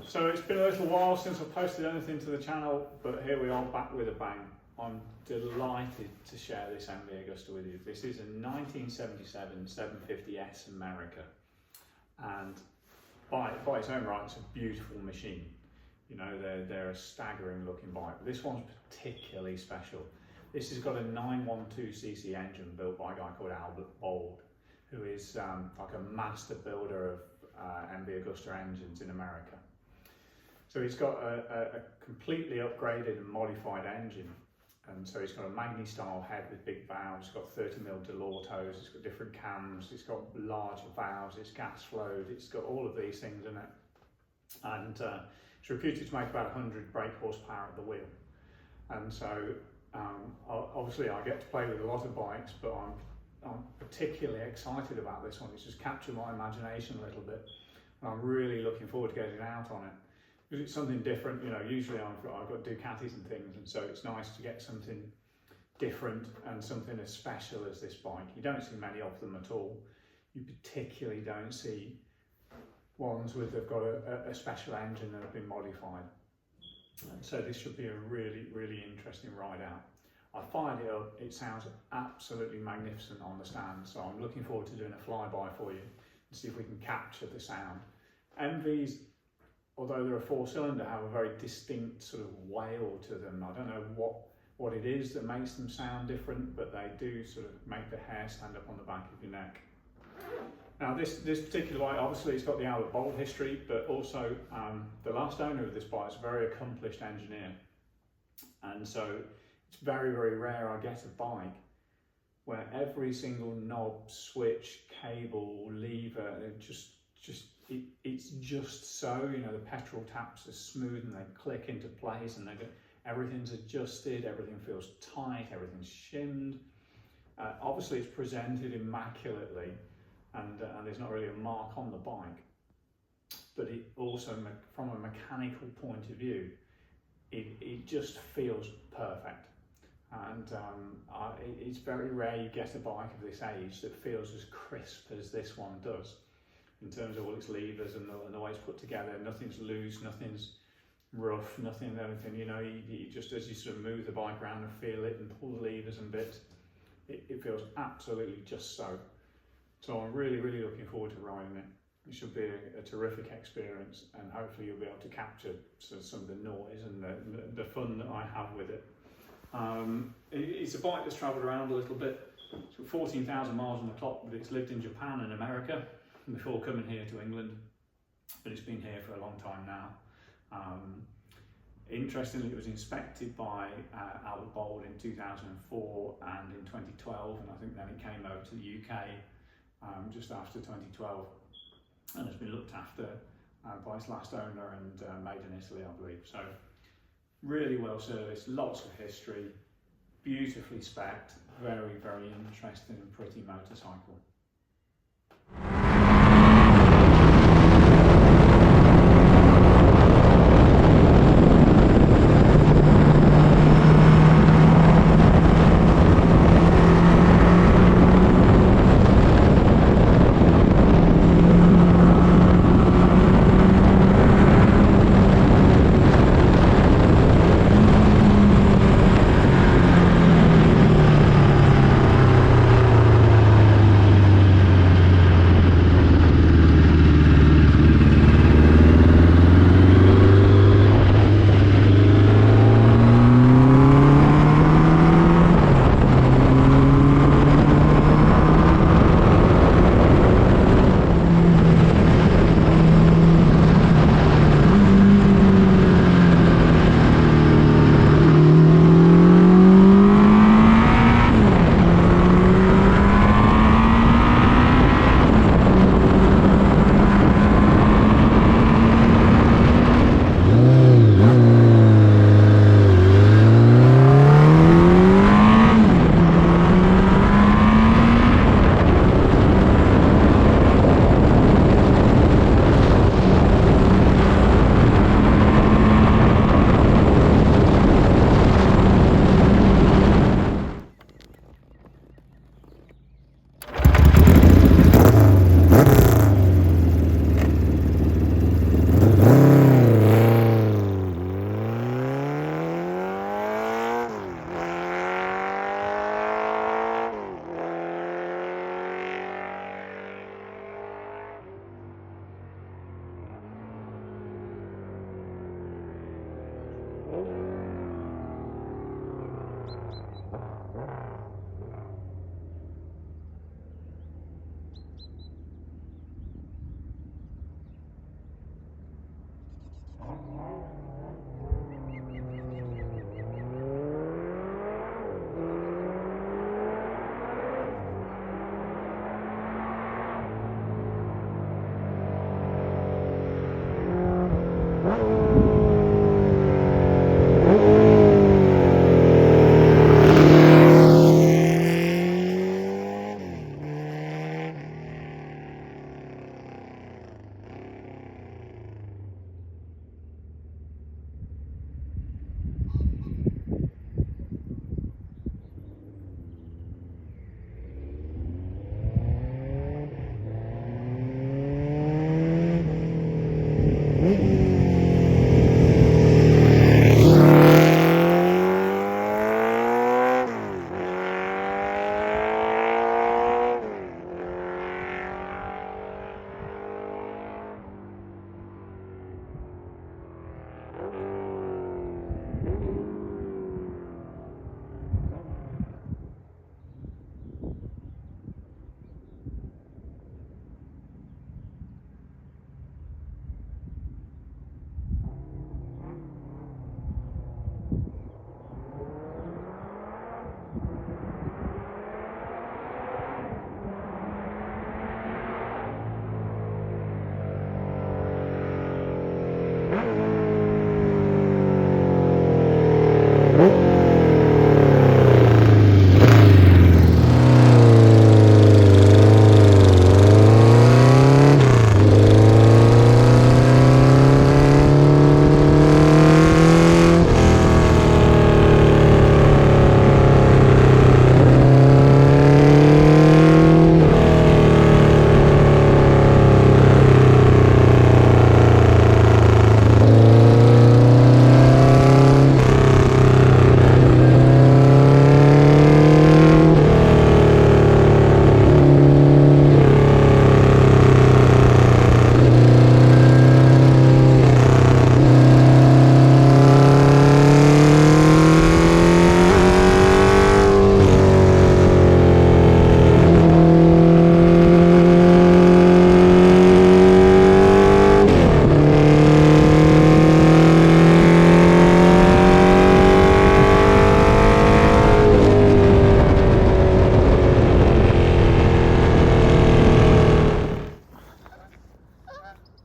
So it's been a little while since I've posted anything to the channel, but here we are back with a bang. I'm delighted to share this MV Agusta with you. This is a 1977 750S America, and by its own right, it's a beautiful machine. You know, they're a staggering looking bike. This one's particularly special. This has got a 912cc engine built by a guy called Bold, who is like a master builder of MV Agusta engines in America. So he's got a completely upgraded and modified engine, and so he's got a Magni style head with big valves. It's got 30mm Delortos, it's got different cams, it's got larger valves, it's gas flowed, it's got all of these things in it, and it's reputed to make about 100 brake horsepower at the wheel. And so obviously I get to play with a lot of bikes, but I'm particularly excited about this one. It's just captured my imagination a little bit, and I'm really looking forward to getting out on it. Because it's something different. You know, usually I've got Ducatis and things, and so it's nice to get something different and something as special as this bike. You don't see many of them at all. You particularly don't see ones with they've got a special engine that have been modified. And so this should be a really, really interesting ride out. I fired it up, it sounds absolutely magnificent on the stand, so I'm looking forward to doing a flyby for you and see if we can capture the sound. MVs, although they're a 4-cylinder, have a very distinct sort of wail to them. I don't know what it is that makes them sound different, but they do sort of make the hair stand up on the back of your neck. Now this particular bike, obviously it's got the Albert Bold history, but also the last owner of this bike is a very accomplished engineer. And so it's very, very rare I get a bike where every single knob, switch, cable, lever, it's just so, you know, the petrol taps are smooth and they click into place, and everything's adjusted, everything feels tight, everything's shimmed. Obviously it's presented immaculately, and there's not really a mark on the bike, but it also, from a mechanical point of view, it just feels perfect. And it's very rare you get a bike of this age that feels as crisp as this one does, in terms of all its levers and the way it's put together. Nothing's loose, nothing's rough, nothing, anything. You know, you just, as you sort of move the bike around and feel it and pull the levers and bits, it feels absolutely just so. So I'm really, really looking forward to riding it. It should be a terrific experience, and hopefully you'll be able to capture some of the noise and the fun that I have with it. It's a bike that's travelled around a little bit. It's got 14,000 miles on the clock, but it's lived in Japan and America before coming here to England, but it's been here for a long time now. Interestingly, it was inspected by Albert Bold in 2004 and in 2012, and I think then it came over to the UK just after 2012, and has been looked after by its last owner and made in Italy, I believe. So really well serviced, lots of history, beautifully spec'd, very, very interesting and pretty motorcycle.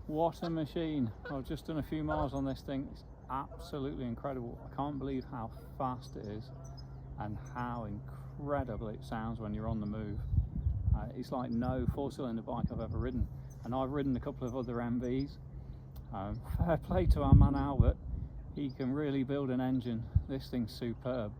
What a machine. I've just done a few miles on this thing. It's absolutely incredible. I can't believe how fast it is and how incredible it sounds when you're on the move. It's like no four-cylinder bike I've ever ridden, and I've ridden a couple of other MVs. Fair play to our man Albert, he can really build an engine. This thing's superb.